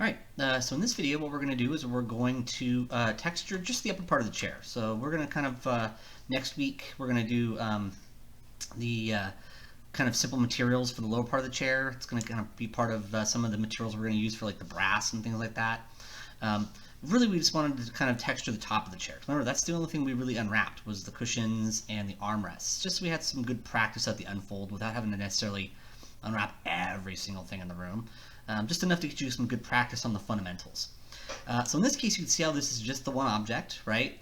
Alright, so in this video what we're going to do is we're going to texture just the upper part of the chair. So we're going to kind of, next week we're going to do the kind of simple materials for the lower part of the chair. It's going to kind of be part of some of the materials we're going to use for like the brass and things like that. Really we just wanted to kind of texture the top of the chair. Remember, that's the only thing we really unwrapped was the cushions and the armrests. Just so we had some good practice at the unfold without having to necessarily unwrap every single thing in the room. Just enough to get you some good practice on the fundamentals. So in this case, you can see how this is just the one object, right?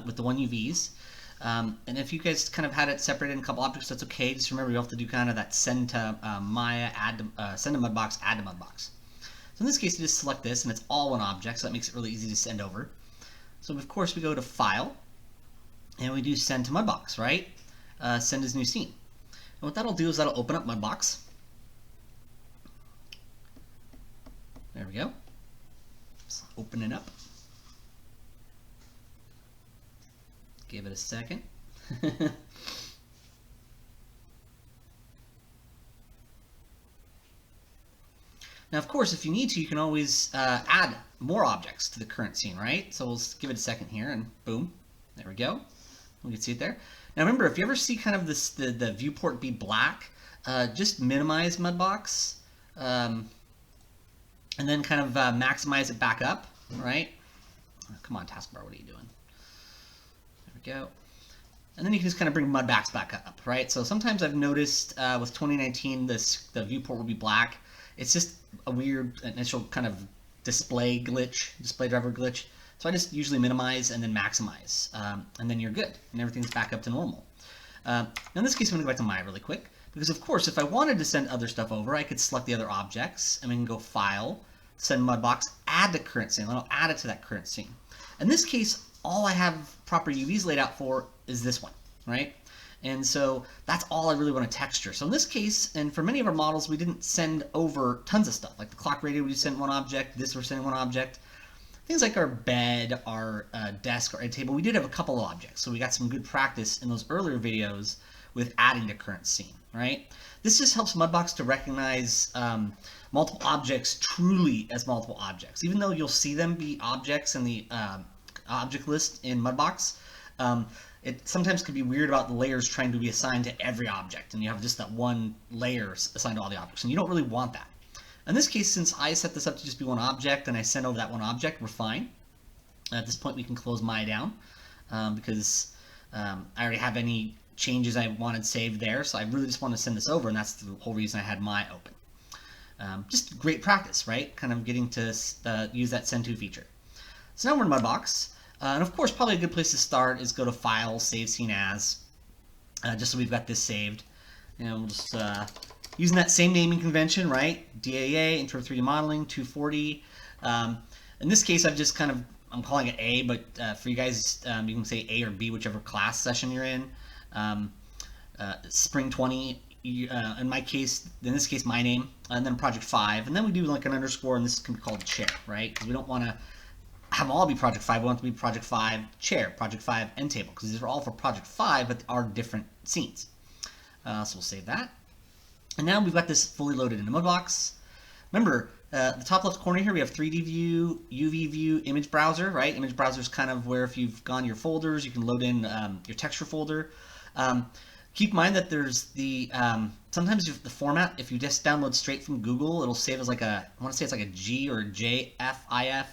With the one UVs. And if you guys kind of had it separated in a couple objects, that's okay. Just remember you have to do kind of that send to Maya, send to Mudbox, add to Mudbox. So in this case, you just select this, and it's all one object, so that makes it really easy to send over. So of course, we go to File, and we do Send to Mudbox, right? Send as new scene. And what that'll do is that'll open up Mudbox. There we go. Just open it up. Give it a second. Now, of course, if you need to, you can always add more objects to the current scene, right? So we'll give it a second here, and boom, there we go. We can see it there. Now, remember, if you ever see kind of this the viewport be black, just minimize Mudbox. And then kind of maximize it back up, right? Oh, come on, taskbar, what are you doing? There we go. And then you can just kind of bring Mudbox back up, right? So sometimes I've noticed with 2019, the viewport will be black. It's just a weird initial kind of display driver glitch. So I just usually minimize and then maximize, and then you're good, and everything's back up to normal. Now in this case, I'm going to go back to Maya really quick, because of course, if I wanted to send other stuff over, I could select the other objects, and we can go File, Send Mudbox, add the current scene, and I'll add it to that current scene. In this case, all I have proper UVs laid out for is this one, right? And so that's all I really want to texture. So in this case, and for many of our models, we didn't send over tons of stuff. Like the clock radio, we just sent one object, this we're sending one object. Things like our bed, our desk, our end table, we did have a couple of objects. So we got some good practice in those earlier videos with adding to current scene, right? This just helps Mudbox to recognize multiple objects truly as multiple objects. Even though you'll see them be objects in the object list in Mudbox, it sometimes could be weird about the layers trying to be assigned to every object, and you have just that one layer assigned to all the objects, and you don't really want that. In this case, since I set this up to just be one object and I send over that one object, we're fine. At this point, we can close Maya down because I already have any changes I wanted saved there, so I really just want to send this over, and that's the whole reason I had Maya open. Just great practice, right? Kind of getting to use that send to feature. So now we're in Mudbox, and of course, probably a good place to start is go to File, Save Scene As, just so we've got this saved. And we'll just using that same naming convention, right? DAA, Intro 3D Modeling, 240. In this case, I'm calling it A, but for you guys, you can say A or B, whichever class session you're in. Spring 20, in my case, in this case, my name, and then Project 5, and then we do like an underscore, and this can be called chair, right? Because we don't want to have them all be Project 5. We want it to be Project 5 chair, Project 5 end table, because these are all for Project 5, but they are different scenes. So we'll save that. And now we've got this fully loaded into Mudbox. Remember, the top left corner here, we have 3D view, UV view, image browser, right? Image browser is kind of where if you've gone to your folders, you can load in your texture folder. Keep in mind that there's the, sometimes the format, if you just download straight from Google, it'll save as like I want to say it's like a G or a JFIF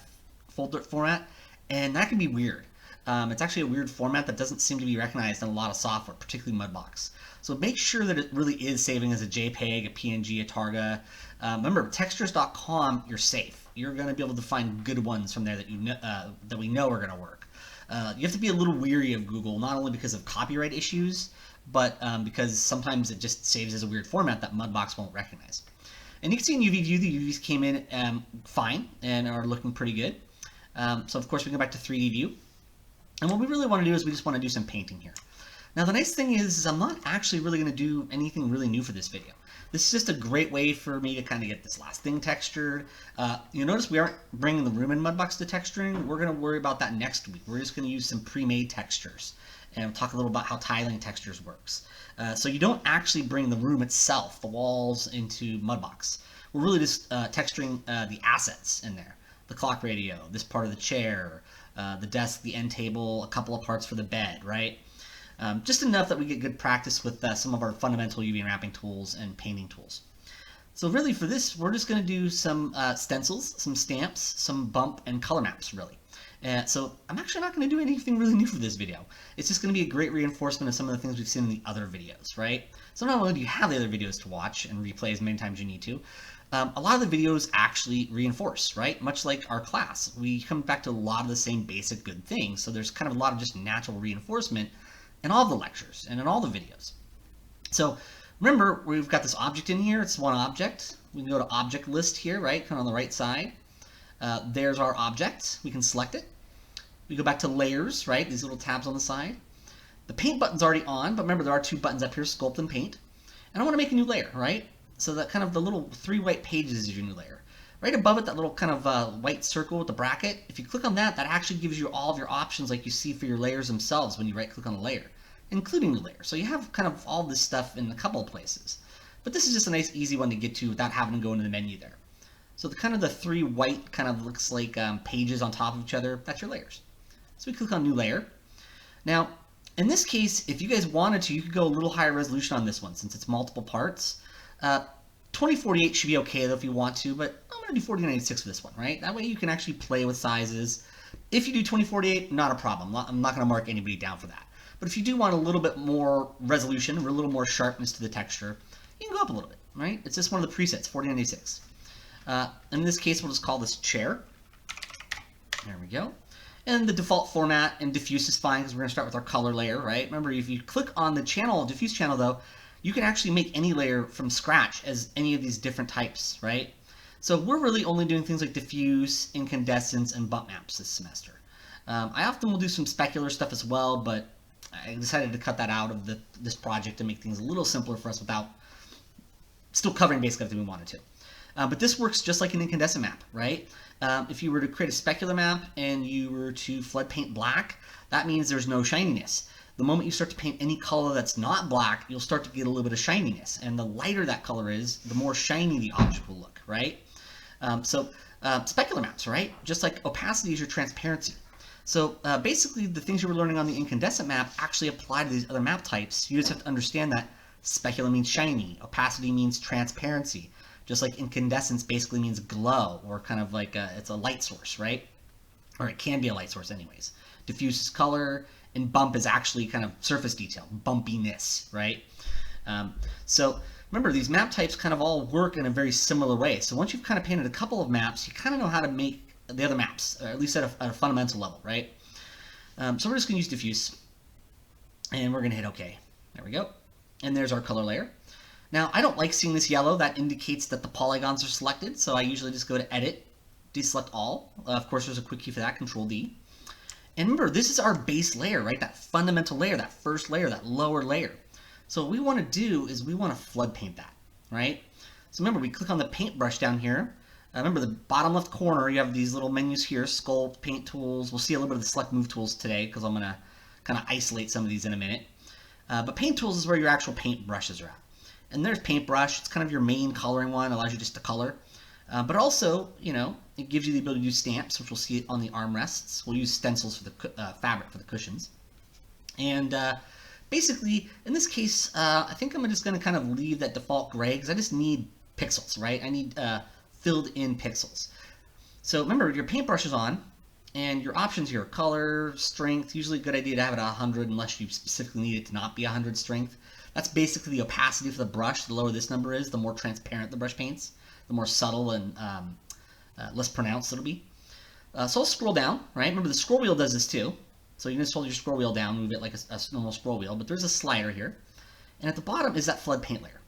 folder format, and that can be weird. It's actually a weird format that doesn't seem to be recognized in a lot of software, particularly Mudbox. So make sure that it really is saving as a JPEG, a PNG, a Targa. Remember, textures.com, you're safe. You're going to be able to find good ones from there that that we know are going to work. You have to be a little weary of Google, not only because of copyright issues, but because sometimes it just saves as a weird format that Mudbox won't recognize. And you can see in UV view, the UVs came in fine and are looking pretty good. So of course we go back to 3D view. And what we really want to do is we just want to do some painting here. Now the nice thing is I'm not actually really going to do anything really new for this video. This is just a great way for me to kind of get this last thing textured. You'll notice we aren't bringing the room in Mudbox to texturing. We're going to worry about that next week. We're just going to use some pre-made textures. And we'll talk a little about how tiling textures works. So you don't actually bring the room itself, the walls, into Mudbox. we're really just texturing the assets in there. The clock radio, this part of the chair, the desk, the end table, a couple of parts for the bed, right? Just enough that we get good practice with some of our fundamental UV wrapping tools and painting tools. So really for this, we're just going to do some stencils, some stamps, some bump and color maps, really. So I'm actually not going to do anything really new for this video. It's just going to be a great reinforcement of some of the things we've seen in the other videos, right? So not only do you have the other videos to watch and replay as many times as you need to, a lot of the videos actually reinforce, right? Much like our class, we come back to a lot of the same basic good things. So there's kind of a lot of just natural reinforcement in all the lectures and in all the videos. So remember, we've got this object in here. It's one object. We can go to object list here, right? Kind of on the right side. There's our object. We can select it. We go back to layers, right? These little tabs on the side. The paint button's already on, but remember there are two buttons up here, sculpt and paint. And I want to make a new layer, right? So that kind of the little 3 white pages is your new layer. Right above it, that little kind of white circle with the bracket, if you click on that, that actually gives you all of your options like you see for your layers themselves when you right click on a layer, including the layer. So you have kind of all this stuff in a couple of places. But this is just a nice easy one to get to without having to go into the menu there. So the kind of the 3 white kind of looks like pages on top of each other, that's your layers. So we click on new layer. Now, in this case, if you guys wanted to, you could go a little higher resolution on this one since it's multiple parts. 2048 should be okay though if you want to, but I'm going to do 4096 for this one, right? That way you can actually play with sizes. If you do 2048, not a problem. I'm not going to mark anybody down for that. But if you do want a little bit more resolution or a little more sharpness to the texture, you can go up a little bit, right? It's just one of the presets, 4096. In this case, we'll just call this chair. There we go. And the default format and diffuse is fine because we're going to start with our color layer, right? Remember, if you click on the channel, diffuse channel though, you can actually make any layer from scratch as any of these different types, right? So we're really only doing things like diffuse, incandescence, and bump maps this semester. I often will do some specular stuff as well, but I decided to cut that out of this project to make things a little simpler for us without still covering basically everything we wanted to. But this works just like an incandescent map, right? If you were to create a specular map and you were to flood paint black, that means there's no shininess. The moment you start to paint any color that's not black, you'll start to get a little bit of shininess. And the lighter that color is, the more shiny the object will look, right? Specular maps, right? Just like opacity is your transparency. So basically the things you were learning on the incandescent map actually apply to these other map types. You just have to understand that specular means shiny, opacity means transparency. Just like incandescence basically means glow, or kind of like it's a light source, right? Or it can be a light source anyways. Diffuse is color, and bump is actually kind of surface detail, bumpiness, right? So remember, these map types kind of all work in a very similar way. So once you've kind of painted a couple of maps, you kind of know how to make the other maps, or at least at a fundamental level, right? So we're just going to use diffuse, and we're going to hit OK. There we go. And there's our color layer. Now, I don't like seeing this yellow. That indicates that the polygons are selected, so I usually just go to Edit, deselect all. Of course, there's a quick key for that, Control D. And remember, this is our base layer, right? That fundamental layer, that first layer, that lower layer. So what we want to do is we want to flood paint that, right? So remember, we click on the paintbrush down here. Remember, the bottom left corner, you have these little menus here, Sculpt, Paint Tools. We'll see a little bit of the Select Move Tools today because I'm going to kind of isolate some of these in a minute. But Paint Tools is where your actual paint brushes are at. And there's Paintbrush. It's kind of your main coloring one. It allows you just to color. But also, you know, it gives you the ability to use stamps, which we'll see on the armrests. We'll use stencils for the fabric for the cushions. And basically, in this case, I think I'm just going to kind of leave that default gray because I just need pixels, right? I need filled in pixels. So remember, your paintbrush is on, and your options here, color, strength, usually a good idea to have it at 100 unless you specifically need it to not be 100 strength. That's basically the opacity for the brush. The lower this number is, the more transparent the brush paints, the more subtle and less pronounced it'll be. So I'll scroll down, right? Remember the scroll wheel does this too. So you can just hold your scroll wheel down, move it like a normal scroll wheel, but there's a slider here. And at the bottom is that flood paint layer.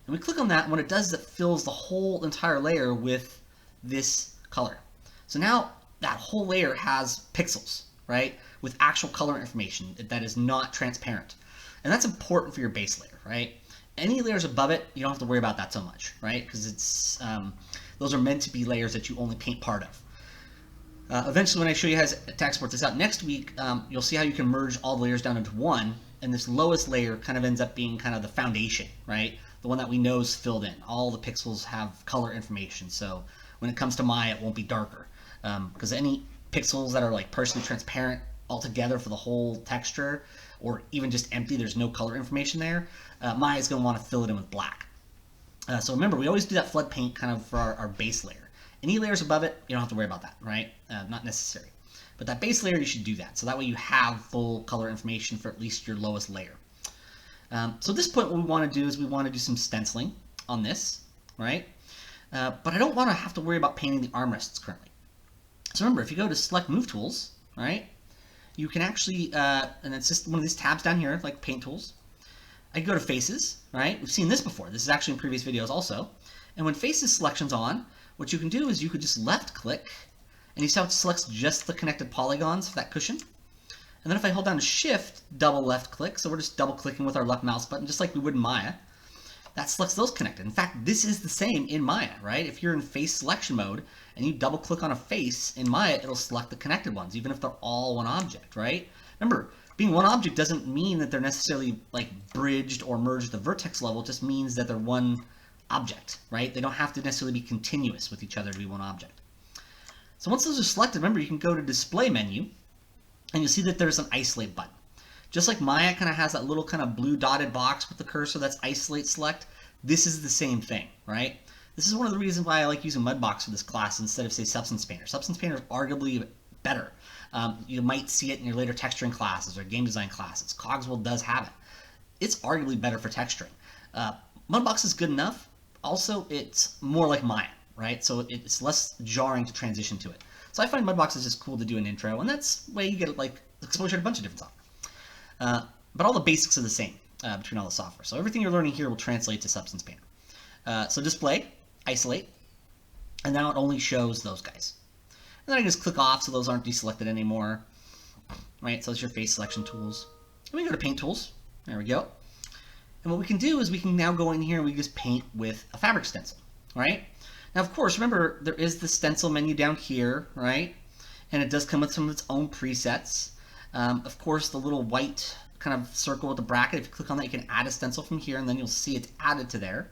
And we click on that, and what it does is it fills the whole entire layer with this color. So now that whole layer has pixels, right? With actual color information that is not transparent. And that's important for your base layer, right? Any layers above it, you don't have to worry about that so much, right? Because it's those are meant to be layers that you only paint part of. Eventually, when I show you how to export this out next week, you'll see how you can merge all the layers down into one, and this lowest layer kind of ends up being kind of the foundation, right? the one that we know is filled in. All the pixels have color information, so when it comes to Maya, it won't be darker. Because any pixels that are like partially transparent altogether for the whole texture, or even just empty, there's no color information there, Maya is going to want to fill it in with black. So remember, we always do that flood paint kind of for our base layer. Any layers above it, you don't have to worry about that, right? Not necessary. But that base layer, you should do that. So that way you have full color information for at least your lowest layer. So at this point, what we want to do is we want to do some stenciling on this, right? But I don't want to have to worry about painting the armrests currently. So remember, if you go to Select Move Tools, right, you can actually, and it's just one of these tabs down here, like Paint Tools. I can go to Faces, right? We've seen this before. This is actually in previous videos also. And when Faces selection's on, what you can do is you could just left-click, and you see how it selects just the connected polygons for that cushion. And then if I hold down Shift, double left-click, so we're just double-clicking with our left mouse button, just like we would in Maya, that selects those connected. In fact, this is the same in Maya, right? If you're in face selection mode and you double-click on a face in Maya, it'll select the connected ones, even if they're all one object, right? Remember, being one object doesn't mean that they're necessarily like bridged or merged at the vertex level. It just means that they're one object, right? They don't have to necessarily be continuous with each other to be one object. So once those are selected, remember, you can go to Display menu, and you'll see that there's an Isolate button. Just like Maya kind of has that little kind of blue dotted box with the cursor that's Isolate Select, this is the same thing, right? This is one of the reasons why I like using Mudbox for this class instead of, say, Substance Painter. Substance Painter is arguably better. You might see it in your later texturing classes or game design classes. Cogswell does have it. It's arguably better for texturing. Mudbox is good enough. Also, it's more like Maya, right? So it's less jarring to transition to it. So I find Mudbox is just cool to do an intro, and that's the way you get like exposure to a bunch of different software. But all the basics are the same between all the software. So everything you're learning here will translate to Substance Painter. So Display, Isolate, and now it only shows those guys. And then I just click off so those aren't deselected anymore, right? So it's your face selection tools. And we go to Paint Tools. There we go. And what we can do is we can now go in here and we just paint with a fabric stencil, right? Now, of course, remember, there is the stencil menu down here, right? And it does come with some of its own presets. Of course, the little white kind of circle with the bracket, if you click on that, you can add a stencil from here, and then you'll see it's added to there.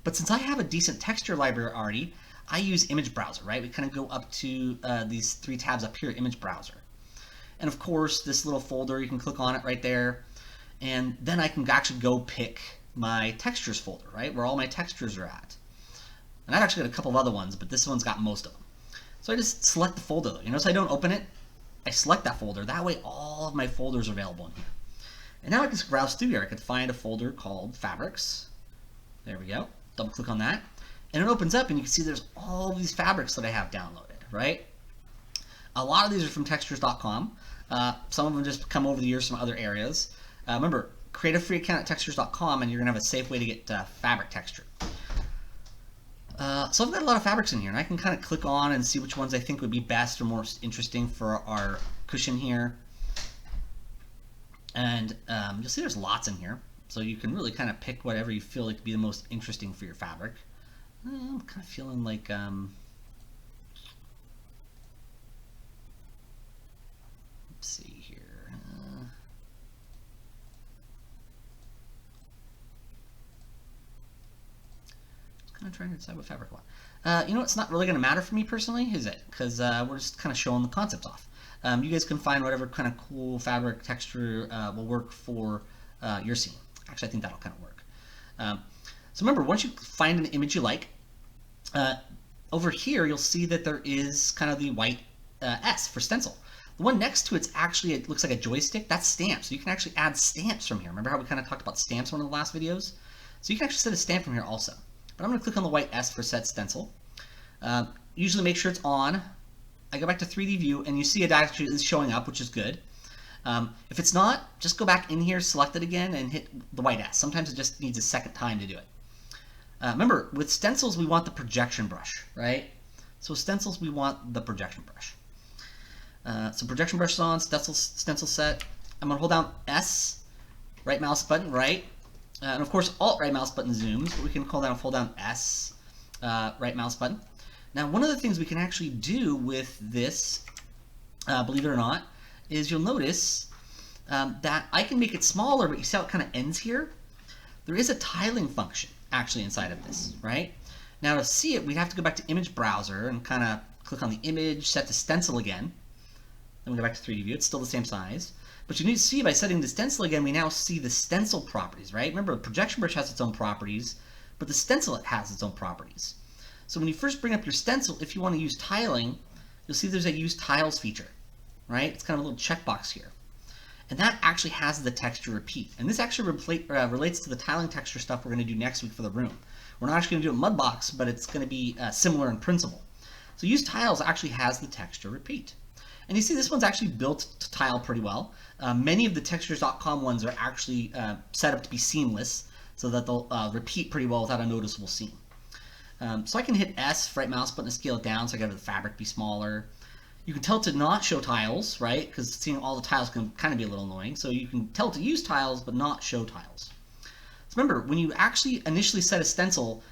But since I have a decent texture library already, I use Image Browser, right? We kind of go up to these three tabs up here, Image Browser. And of course, this little folder, you can click on it right there. And then I can actually go pick my textures folder, right? Where all my textures are at. And I've actually got a couple of other ones, but this one's got most of them. So I just select the folder though. You notice I don't open it. I select that folder. That way all of my folders are available in here. And now I can browse through here. I can find a folder called Fabrics. There we go. Double click on that. And it opens up and you can see there's all these fabrics that I have downloaded, right? A lot of these are from textures.com. Some of them just come over the years from other areas. Remember, create a free account at textures.com and you're going to have a safe way to get fabric texture. So I've got a lot of fabrics in here, and I can kind of click on and see which ones I think would be best or most interesting for our cushion here. And you'll see there's lots in here, so you can really kind of pick whatever you feel like would be the most interesting for your fabric. I'm kind of feeling like let's see here. Kind of trying to decide what fabric I want. You know, it's not really going to matter for me personally, is it? Because we're just kind of showing the concepts off. You guys can find whatever kind of cool fabric texture will work for your scene. Actually, I think that'll kind of work. So remember, once you find an image you like, over here you'll see that there is kind of the white S for stencil. The one next to it's actually, it looks like a joystick. That's stamps. So you can actually add stamps from here. Remember how we kind of talked about stamps in one of the last videos? So you can actually set a stamp from here also. But I'm going to click on the white S for Set Stencil. Usually make sure it's on. I go back to 3D View, and you see it actually is showing up, which is good. If it's not, just go back in here, select it again, and hit the white S. Sometimes it just needs a second time to do it. Remember, with stencils, we want the projection brush, right? So stencils, we want the projection brush. So projection brush is on, stencil set. I'm going to hold down S, right mouse button, right. And of course, Alt right mouse button zooms, but we can hold down S, right mouse button. Now, one of the things we can actually do with this, believe it or not, is you'll notice that I can make it smaller, but you see how it kind of ends here? There is a tiling function. actually inside of this, right? Now to see it, we'd have to go back to image browser and kind of click on the image, set to stencil again. Then we go back to 3D view, it's still the same size. But you need to see by setting the stencil again, we now see the stencil properties, right? Remember, the projection brush has its own properties, but the stencil has its own properties. So when you first bring up your stencil, if you want to use tiling, you'll see there's a use tiles feature, right? It's kind of a little checkbox here. And that actually has the texture repeat. And this actually relates to the tiling texture stuff we're going to do next week for the room. We're not actually going to do it in Mudbox, but it's going to be similar in principle. So use tiles actually has the texture repeat. And you see this one's actually built to tile pretty well. Many of the textures.com ones are actually set up to be seamless so that they'll repeat pretty well without a noticeable seam. So I can hit S, right mouse button to scale it down so I can have the fabric be smaller. You can tell it to not show tiles, right? Because seeing all the tiles can kind of be a little annoying. So you can tell it to use tiles but not show tiles. So remember, when you actually initially set a stencil,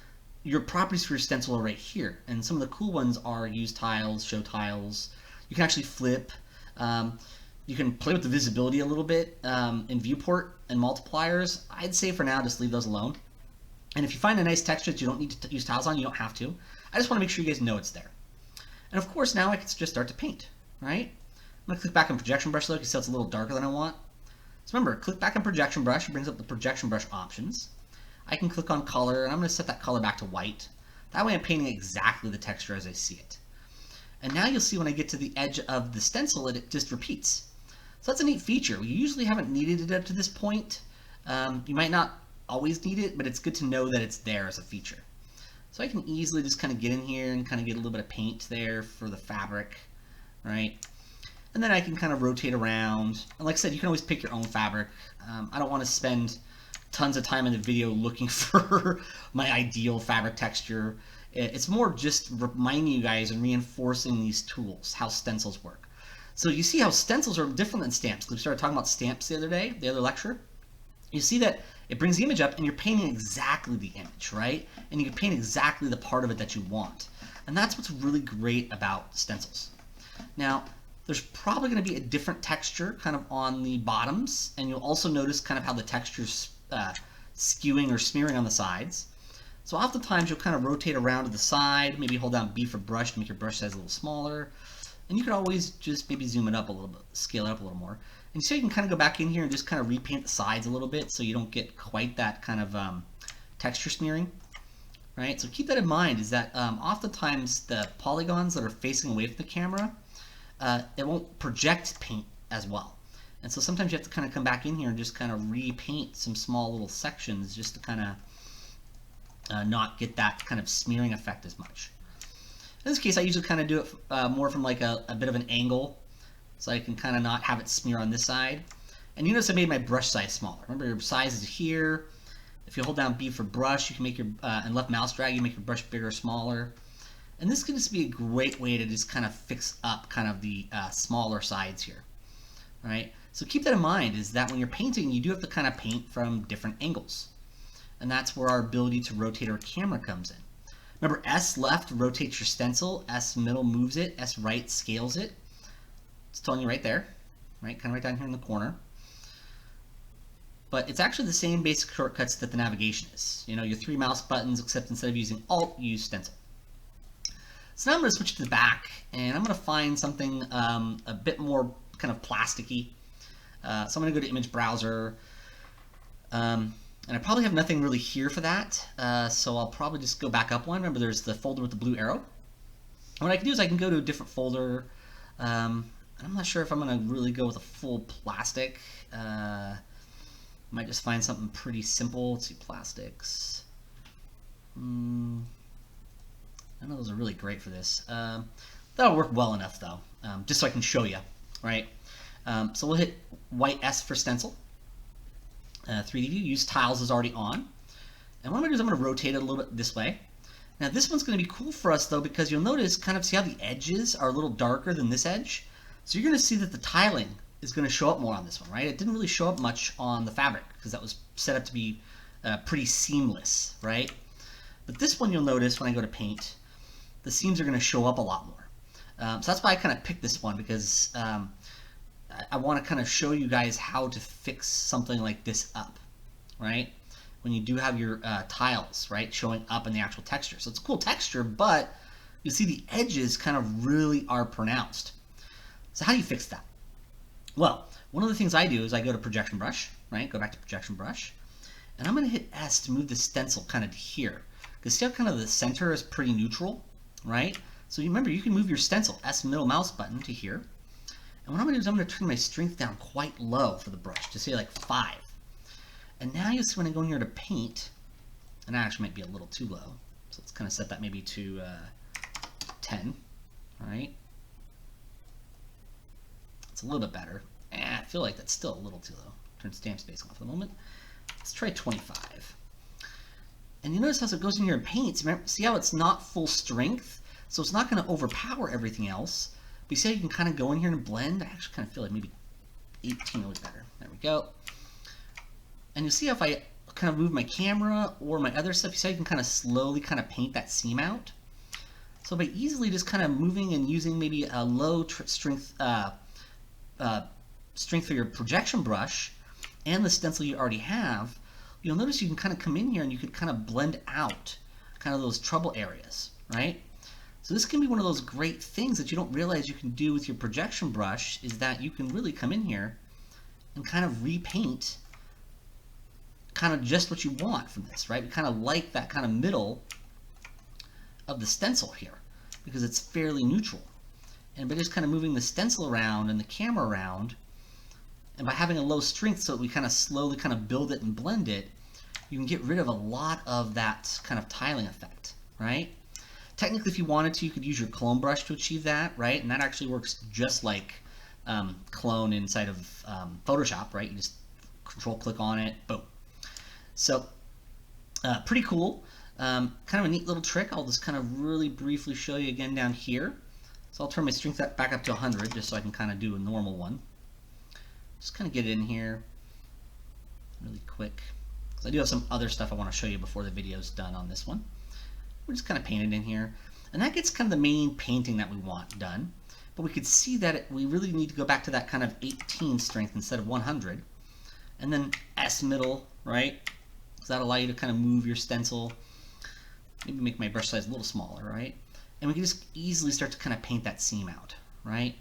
your properties for your stencil are right here. And some of the cool ones are use tiles, show tiles. You can actually flip. You can play with the visibility a little bit in viewport and multipliers. I'd say for now just leave those alone. And if you find a nice texture that you don't need to use tiles on, you don't have to. I just want to make sure you guys know it's there. And of course now I can just start to paint, right? I'm going to click back on projection brush though, because it's a little darker than I want. So remember, click back on projection brush, it brings up the projection brush options. I can click on color, and I'm going to set that color back to white. That way I'm painting exactly the texture as I see it. And now you'll see when I get to the edge of the stencil, it just repeats. So that's a neat feature. We usually haven't needed it up to this point. You might not always need it, but it's good to know that it's there as a feature. So I can easily just kind of get in here and kind of get a little bit of paint there for the fabric, right? And then I can kind of rotate around. And like I said, you can always pick your own fabric. I don't want to spend tons of time in the video looking for my ideal fabric texture. It's more just reminding you guys and reinforcing these tools, how stencils work. So you see how stencils are different than stamps. We started talking about stamps the other lecture. You see that it brings the image up and you're painting exactly the image, right? And you can paint exactly the part of it that you want. And that's what's really great about stencils. Now, there's probably going to be a different texture kind of on the bottoms, and you'll also notice kind of how the texture's skewing or smearing on the sides. So oftentimes you'll kind of rotate around to the side, maybe hold down B for brush to make your brush size a little smaller. And you can always just maybe zoom it up a little bit, scale it up a little more. And so you can kind of go back in here and just kind of repaint the sides a little bit so you don't get quite that kind of texture smearing, right? So keep that in mind, is that oftentimes the polygons that are facing away from the camera, it won't project paint as well. And so sometimes you have to kind of come back in here and just kind of repaint some small little sections just to kind of not get that kind of smearing effect as much. In this case, I usually kind of do it more from like a bit of an angle, so I can kind of not have it smear on this side. And you notice I made my brush size smaller. Remember, your size is here. If you hold down B for brush, you can make your, and left mouse drag, you make your brush bigger or smaller. And this can just be a great way to just kind of fix up kind of the smaller sides here, right? So keep that in mind, is that when you're painting, you do have to kind of paint from different angles. And that's where our ability to rotate our camera comes in. Remember, S left rotates your stencil, S middle moves it, S right scales it. It's telling you right there, right? Kind of right down here in the corner. But it's actually the same basic shortcuts that the navigation is. You know, your 3 mouse buttons, except instead of using Alt, you use stencil. So now I'm going to switch to the back, and I'm going to find something a bit more kind of plasticky. So I'm going to go to image browser. And I probably have nothing really here for that, so I'll probably just go back up one. Remember, there's the folder with the blue arrow. And what I can do is I can go to a different folder. I'm not sure if I'm going to really go with a full plastic. Might just find something pretty simple. Let's see, plastics. I know those are really great for this. That'll work well enough, though, just so I can show you, right? So we'll hit white S for stencil. 3D view, use tiles is already on. And what I'm going to do is I'm going to rotate it a little bit this way. Now this one's going to be cool for us though, because you'll notice, kind of see how the edges are a little darker than this edge? So you're going to see that the tiling is going to show up more on this one, right? It didn't really show up much on the fabric because that was set up to be pretty seamless, right? But this one you'll notice when I go to paint, the seams are going to show up a lot more. So that's why I kind of picked this one, because I want to kind of show you guys how to fix something like this up, right? when you do have your tiles, right, showing up in the actual texture. So it's a cool texture, but you see the edges kind of really are pronounced. So how do you fix that? Well, one of the things I do is I go to projection brush, right, go back to projection brush, and I'm going to hit S to move the stencil kind of to here. Because see how kind of the center is pretty neutral, right? So you remember, you can move your stencil, S middle mouse button, to here. And what I'm going to do is I'm going to turn my strength down quite low for the brush, to say like 5. And now you'll see when I go in here to paint, and that actually might be a little too low. So let's kind of set that maybe to 10, all right? It's a little bit better. I feel like that's still a little too low. Turn stamp spacing off for the moment. Let's try 25. And you notice as it goes in here and paints, remember, see how it's not full strength? So it's not going to overpower everything else. But you see how you can kind of go in here and blend? I actually kind of feel like maybe 18 would be better. There we go. And you see if I kind of move my camera or my other stuff, you see how you can kind of slowly kind of paint that seam out? So by easily just kind of moving and using maybe a low strength for your projection brush and the stencil you already have, you'll notice you can kind of come in here and you can kind of blend out kind of those trouble areas, right? So this can be one of those great things that you don't realize you can do with your projection brush, is that you can really come in here and kind of repaint kind of just what you want from this, right? We kind of like that kind of middle of the stencil here because it's fairly neutral. And by just kind of moving the stencil around and the camera around, and by having a low strength so that we kind of slowly kind of build it and blend it, you can get rid of a lot of that kind of tiling effect, right? Technically, if you wanted to, you could use your clone brush to achieve that, right? And that actually works just like clone inside of Photoshop, right? You just control click on it, boom. So pretty cool. Kind of a neat little trick. I'll just kind of really briefly show you again down here. So I'll turn my strength back up to 100 just so I can kind of do a normal one. Just kind of get it in here really quick. Because I do have some other stuff I want to show you before the video's done on this one. We're just kind of paint it in here. And that gets kind of the main painting that we want done. But we could see that we really need to go back to that kind of 18 strength instead of 100. And then S middle, right? Because that'll allow you to kind of move your stencil. Maybe make my brush size a little smaller, right? And we can just easily start to kind of paint that seam out, right?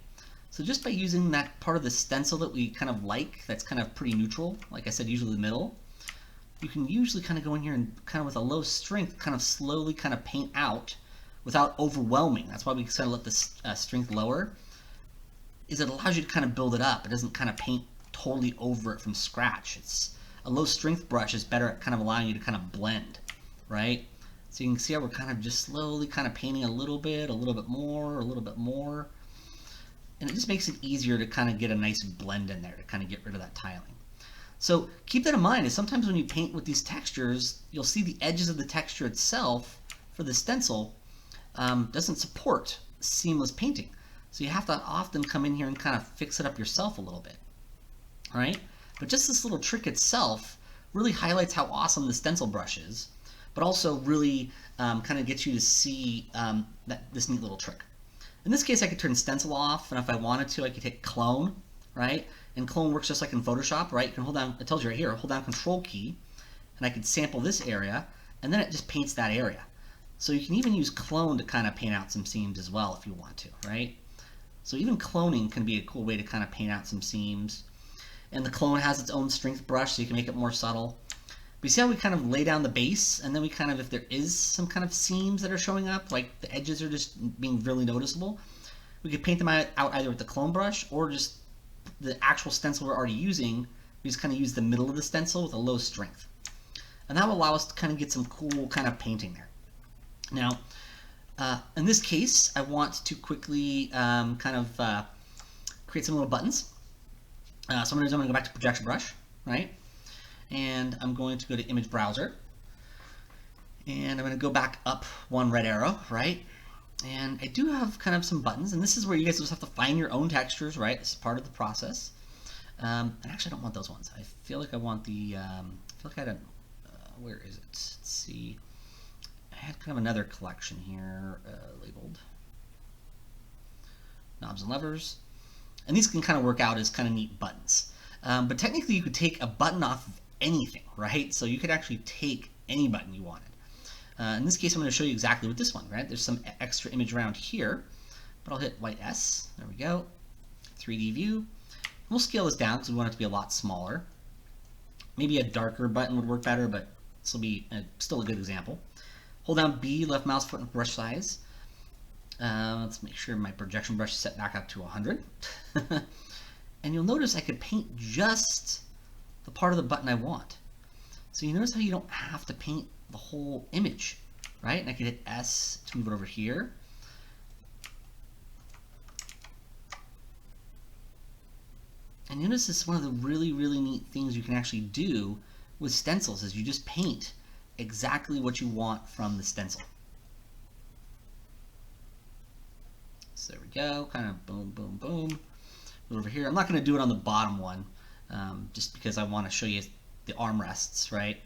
So just by using that part of the stencil that we kind of like, that's kind of pretty neutral, like I said, usually the middle, you can usually kind of go in here and kind of with a low strength, kind of slowly kind of paint out without overwhelming. That's why we kind of let the strength lower, is it allows you to kind of build it up. It doesn't kind of paint totally over it from scratch. It's a low strength brush is better at kind of allowing you to kind of blend, right? So you can see how we're kind of just slowly kind of painting a little bit more, a little bit more. And it just makes it easier to kind of get a nice blend in there to kind of get rid of that tiling. So keep that in mind, is sometimes when you paint with these textures, you'll see the edges of the texture itself for the stencil doesn't support seamless painting. So you have to often come in here and kind of fix it up yourself a little bit, all right? But just this little trick itself really highlights how awesome the stencil brush is, but also really kind of gets you to see this neat little trick. In this case, I could turn stencil off, and if I wanted to, I could hit clone, right? And clone works just like in Photoshop, right? You can hold down, it tells you right here, hold down Control key, and I could sample this area, and then it just paints that area. So you can even use clone to kind of paint out some seams as well if you want to, right? So even cloning can be a cool way to kind of paint out some seams. And the clone has its own strength brush, so you can make it more subtle. But you see how we kind of lay down the base, and then we kind of, if there is some kind of seams that are showing up, like the edges are just being really noticeable, we could paint them out either with the clone brush or just the actual stencil we're already using. We just kind of use the middle of the stencil with a low strength. And that will allow us to kind of get some cool kind of painting there. Now, in this case, I want to quickly create some little buttons. So I'm going to go back to projection brush, right? And I'm going to go to image browser. And I'm going to go back up one red arrow, right? And I do have kind of some buttons, and this is where you guys just have to find your own textures, right? This is part of the process. And actually, I don't want those ones. I feel like I want the, I feel like I had a, where is it? Let's see. I had kind of another collection here labeled knobs and levers. And these can kind of work out as kind of neat buttons. But technically, you could take a button off of anything, right? So you could actually take any button you wanted. In this case, I'm going to show you exactly with this one, right? There's some extra image around here, but I'll hit white S. There we go. 3D view. We'll scale this down because we want it to be a lot smaller. Maybe a darker button would work better, but this will be still a good example. Hold down B, left mouse button, brush size. Let's make sure my projection brush is set back up to 100. And you'll notice I could paint just the part of the button I want. So you notice how you don't have to paint the whole image, right? And I could hit S to move it over here. And you notice this is one of the really, really neat things you can actually do with stencils is you just paint exactly what you want from the stencil. So there we go, kind of boom, boom, boom. Over here, I'm not going to do it on the bottom one, just because I want to show you the armrests, right?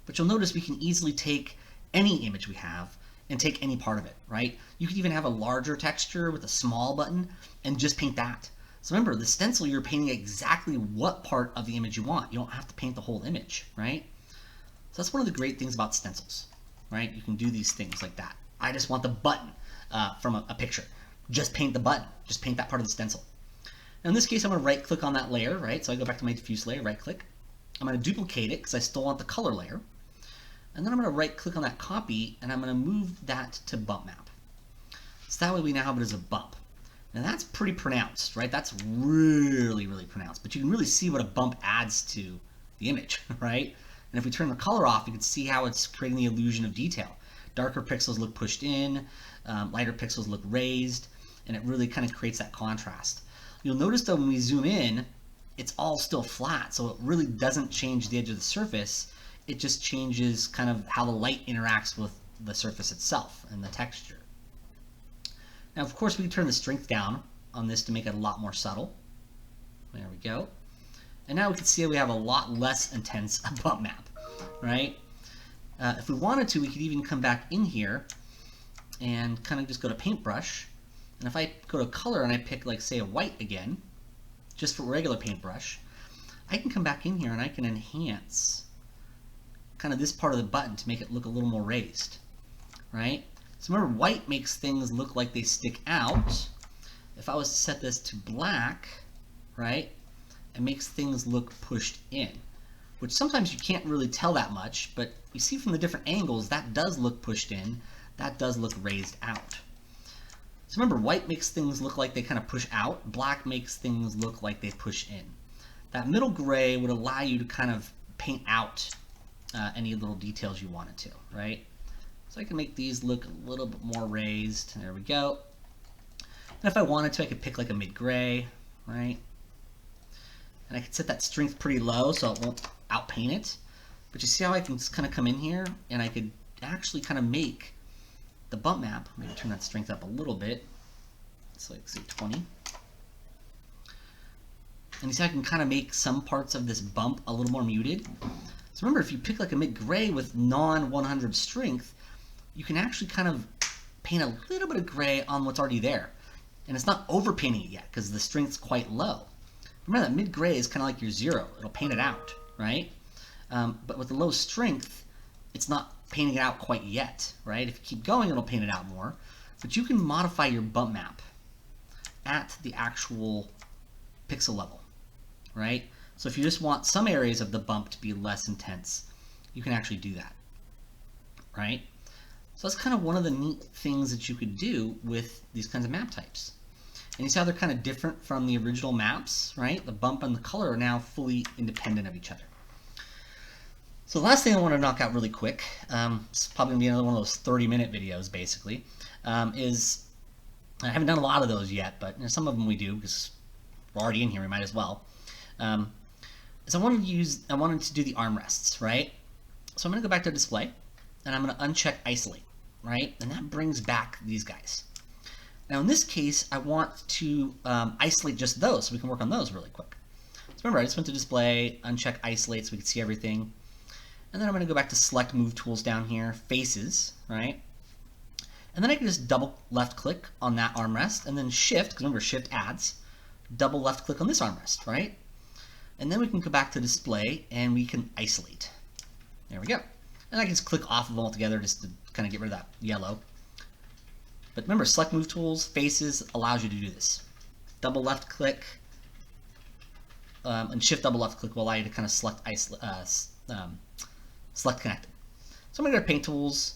But you'll notice we can easily take any image we have and take any part of it, right? You could even have a larger texture with a small button and just paint that. So remember, the stencil, you're painting exactly what part of the image you want. You don't have to paint the whole image, right? So that's one of the great things about stencils, right? You can do these things like that. I just want the button from a picture. Just paint the button. Just paint that part of the stencil. Now in this case, I'm going to right click on that layer, right? So I go back to my diffuse layer, right click. I'm going to duplicate it because I still want the color layer. And then I'm going to right click on that copy and I'm going to move that to bump map. So that way we now have it as a bump. Now that's pretty pronounced, right? That's really, really pronounced. But you can really see what a bump adds to the image, right? And if we turn the color off, you can see how it's creating the illusion of detail. Darker pixels look pushed in, lighter pixels look raised, and it really kind of creates that contrast. You'll notice though when we zoom in, it's all still flat, so it really doesn't change the edge of the surface. It just changes kind of how the light interacts with the surface itself and the texture. Now, of course, we can turn the strength down on this to make it a lot more subtle. There we go. And now we can see that we have a lot less intense a bump map, right? If we wanted to, we could even come back in here and kind of just go to paintbrush. And if I go to color and I pick, like, say, a white again, just for regular paintbrush, I can come back in here and I can enhance kind of this part of the button to make it look a little more raised, right? So remember, white makes things look like they stick out. If I was to set this to black, right, it makes things look pushed in, which sometimes you can't really tell that much, but you see from the different angles, that does look pushed in, that does look raised out. So remember, white makes things look like they kind of push out, black makes things look like they push in. That middle gray would allow you to kind of paint out any little details you wanted to, right? So I can make these look a little bit more raised. There we go. And if I wanted to, I could pick like a mid-gray, right? And I could set that strength pretty low so it won't outpaint it. But you see how I can just kind of come in here and I could actually kind of make the bump map. Maybe turn that strength up a little bit. It's like, say, 20. And you see I can kind of make some parts of this bump a little more muted. So remember, if you pick like a mid-gray with non-100 strength, you can actually kind of paint a little bit of gray on what's already there. And it's not overpainting it yet because the strength's quite low. Remember that mid-gray is kind of like your 0. It'll paint it out, right? But with the low strength, it's not painting it out quite yet, right? If you keep going, it'll paint it out more. But you can modify your bump map at the actual pixel level, right? So if you just want some areas of the bump to be less intense, you can actually do that, right? So that's kind of one of the neat things that you could do with these kinds of map types. And you see how they're kind of different from the original maps, right? The bump and the color are now fully independent of each other. So the last thing I want to knock out really quick, it's probably going to be another one of those 30-minute videos, basically, is, I haven't done a lot of those yet, but some of them we do, because we're already in here, we might as well. So I wanted to do the armrests, right? So I'm going to go back to display, and I'm going to uncheck isolate, right? And that brings back these guys. Now in this case, I want to isolate just those, so we can work on those really quick. So remember, I just went to display, uncheck isolate so we can see everything. And then I'm going to go back to select move tools down here, faces, right? And then I can just double left click on that armrest and then shift, because remember shift adds, double left click on this armrest, right? And then we can go back to display and we can isolate. There we go. And I can just click off of them altogether just to kind of get rid of that yellow. But remember, select move tools, faces allows you to do this. Double left click and shift double left click will allow you to kind of select select connected. So I'm going to go to paint tools,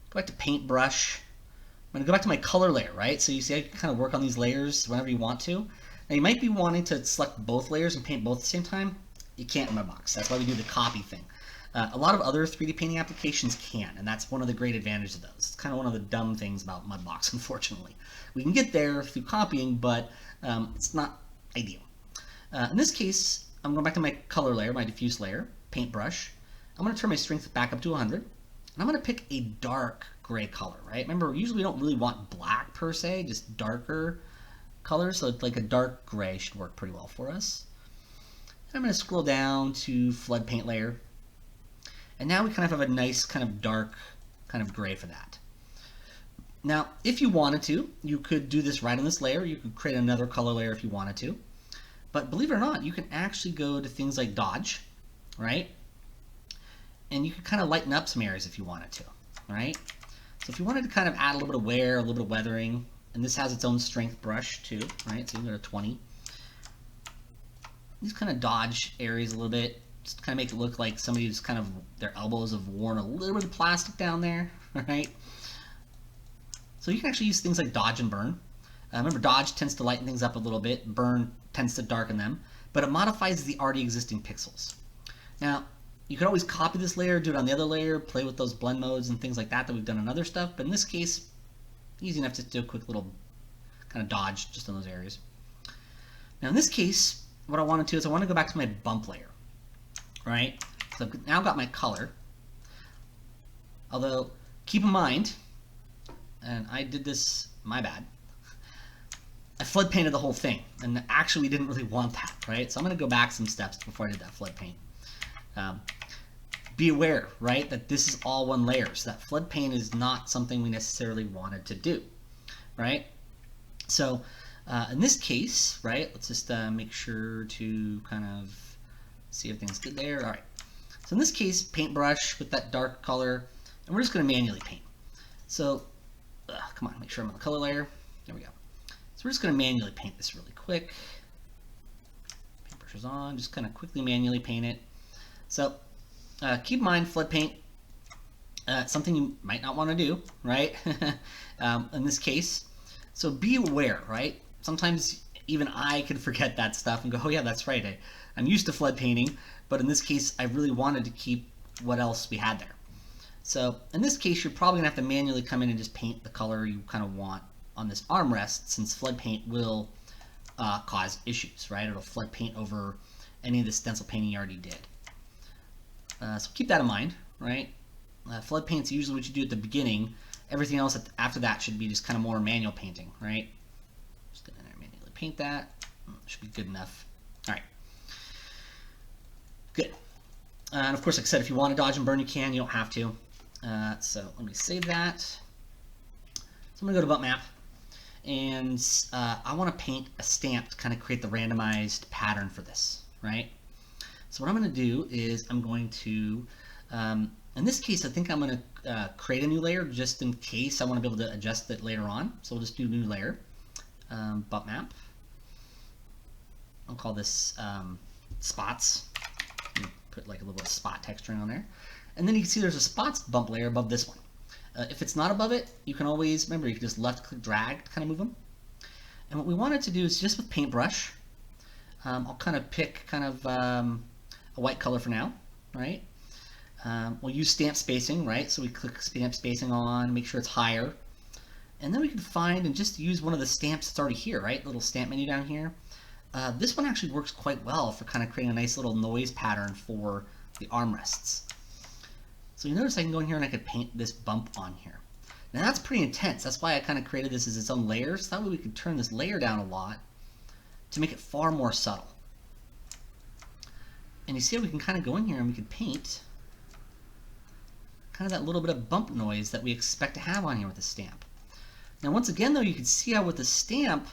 go back to paintbrush. I'm going to go back to my color layer, right? So you see I can kind of work on these layers whenever you want to. Now you might be wanting to select both layers and paint both at the same time. You can't in Mudbox. That's why we do the copy thing. A lot of other 3D painting applications can, and that's one of the great advantages of those. It's kind of one of the dumb things about Mudbox, unfortunately. We can get there through copying, but it's not ideal. In this case, I'm going back to my color layer, my diffuse layer, paintbrush. I'm going to turn my strength back up to 100, and I'm going to pick a dark gray color, right? Remember, usually we don't really want black per se, just darker colors, so it's like a dark gray should work pretty well for us. And I'm going to scroll down to flood paint layer. And now we kind of have a nice kind of dark kind of gray for that. Now, if you wanted to, you could do this right on this layer. You could create another color layer if you wanted to. But believe it or not, you can actually go to things like dodge, right? And you can kind of lighten up some areas if you wanted to, right? So if you wanted to kind of add a little bit of wear, a little bit of weathering, and this has its own strength brush too, right? So you can go to 20. These kind of dodge areas a little bit. Just kind of make it look like somebody who's kind of, their elbows have worn a little bit of plastic down there, right? So you can actually use things like dodge and burn. Remember, dodge tends to lighten things up a little bit, burn tends to darken them, but it modifies the already existing pixels. Now, you could always copy this layer, do it on the other layer, play with those blend modes and things like that we've done in other stuff, but in this case, easy enough to do a quick little kind of dodge just in those areas. Now in this case, what I want to do is I want to go back to my bump layer. Right? So I've now got my color. Although, keep in mind, and I did this, my bad, I flood painted the whole thing, and actually we didn't really want that, right? So I'm going to go back some steps before I did that flood paint. Be aware, right, that this is all one layer, so that flood paint is not something we necessarily wanted to do, right? So in this case, right, let's just make sure to kind of see if everything's good there. All right. So in this case, paintbrush with that dark color, and we're just going to manually paint. So, come on, make sure I'm on the color layer. There we go. So we're just going to manually paint this really quick. Paintbrush is on, just kind of quickly manually paint it. So, keep in mind, flood paint, something you might not want to do, right? In this case. So be aware, right? Sometimes even I can forget that stuff and go, oh yeah, that's right. I'm used to flood painting, but in this case, I really wanted to keep what else we had there. So in this case, you're probably gonna have to manually come in and just paint the color you kind of want on this armrest, since flood paint will cause issues, right? It'll flood paint over any of the stencil painting you already did. So keep that in mind, right? Flood paint's usually what you do at the beginning. Everything else after that should be just kind of more manual painting, right? Just gonna manually paint that. Should be good enough. All right. Good. And of course, like I said, if you want to dodge and burn, you can. You don't have to. So let me save that. So I'm going to go to bump map. And I want to paint a stamp to kind of create the randomized pattern for this, right? So what I'm going to do is I'm going to, in this case, I think I'm going to create a new layer just in case I want to be able to adjust it later on. So we'll just do a new layer. Bump map. I'll call this spots. Put like a little spot texturing on there. And then you can see there's a spots bump layer above this one. If it's not above it, you can always, remember, you can just left click drag to kind of move them. And what we wanted to do is just with paintbrush, I'll kind of pick kind of a white color for now, right? We'll use stamp spacing, right? So we click stamp spacing on, make sure it's higher. And then we can find and just use one of the stamps that's already here, right? Little stamp menu down here. This one actually works quite well for kind of creating a nice little noise pattern for the armrests. So you notice I can go in here and I could paint this bump on here. Now that's pretty intense. That's why I kind of created this as its own layer. So that way we could turn this layer down a lot to make it far more subtle. And you see how we can kind of go in here and we can paint kind of that little bit of bump noise that we expect to have on here with the stamp. Now once again though, you can see how with the stamp,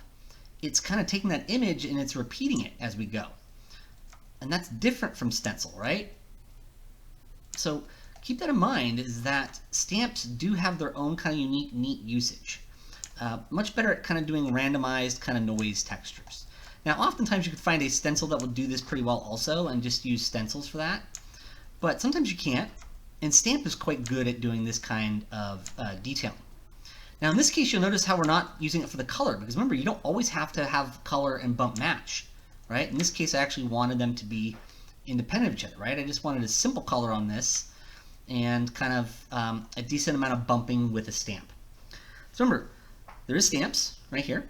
it's kind of taking that image and it's repeating it as we go. and that's different from stencil, right? So keep that in mind, is that stamps do have their own kind of unique, neat usage. Much better at kind of doing randomized kind of noise textures. Now, oftentimes you could find a stencil that will do this pretty well also and just use stencils for that. But sometimes you can't, and stamp is quite good at doing this kind of detailing. Now, in this case, you'll notice how we're not using it for the color, because remember, you don't always have to have color and bump match, right? In this case, I actually wanted them to be independent of each other, right? I just wanted a simple color on this and kind of a decent amount of bumping with a stamp. So remember, there is stamps right here,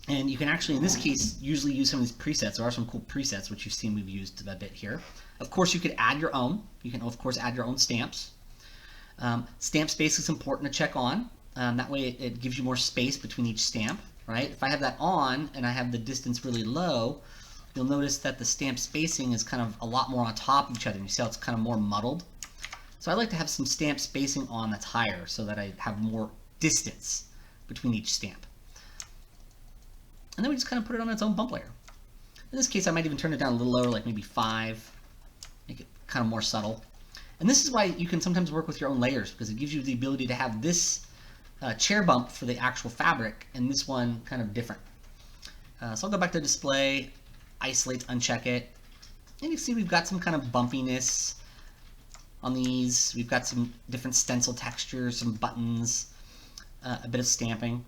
and you can actually, in this case, usually use some of these presets. There are some cool presets, which you've seen we've used a bit here. Of course, you could add your own. You can, of course, add your own stamps. Stamp space is important to check on. That way it gives you more space between each stamp, right? If I have that on and I have the distance really low, you'll notice that the stamp spacing is kind of a lot more on top of each other. You see how it's kind of more muddled? So I like to have some stamp spacing on that's higher so that I have more distance between each stamp. And then we just kind of put it on its own bump layer. In this case, I might even turn it down a little lower, like maybe 5, make it kind of more subtle. And this is why you can sometimes work with your own layers, because it gives you the ability to have this chair bump for the actual fabric, and this one kind of different. So I'll go back to display, isolate, uncheck it, and you can see we've got some kind of bumpiness on these. We've got some different stencil textures, some buttons, a bit of stamping.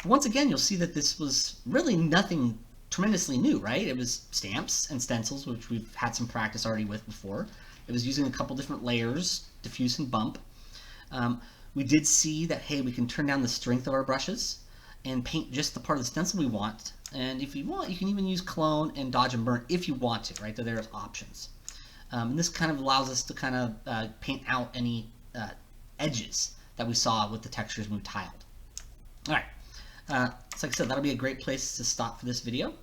Once again, you'll see that this was really nothing tremendously new, right? It was stamps and stencils, which we've had some practice already with before. It was using a couple different layers, diffuse and bump. We did see that, hey, we can turn down the strength of our brushes and paint just the part of the stencil we want. And if you want, you can even use clone and dodge and burn if you want to, right? So there's options. And this kind of allows us to kind of paint out any edges that we saw with the textures we tiled. All right. So like I said, that'll be a great place to stop for this video.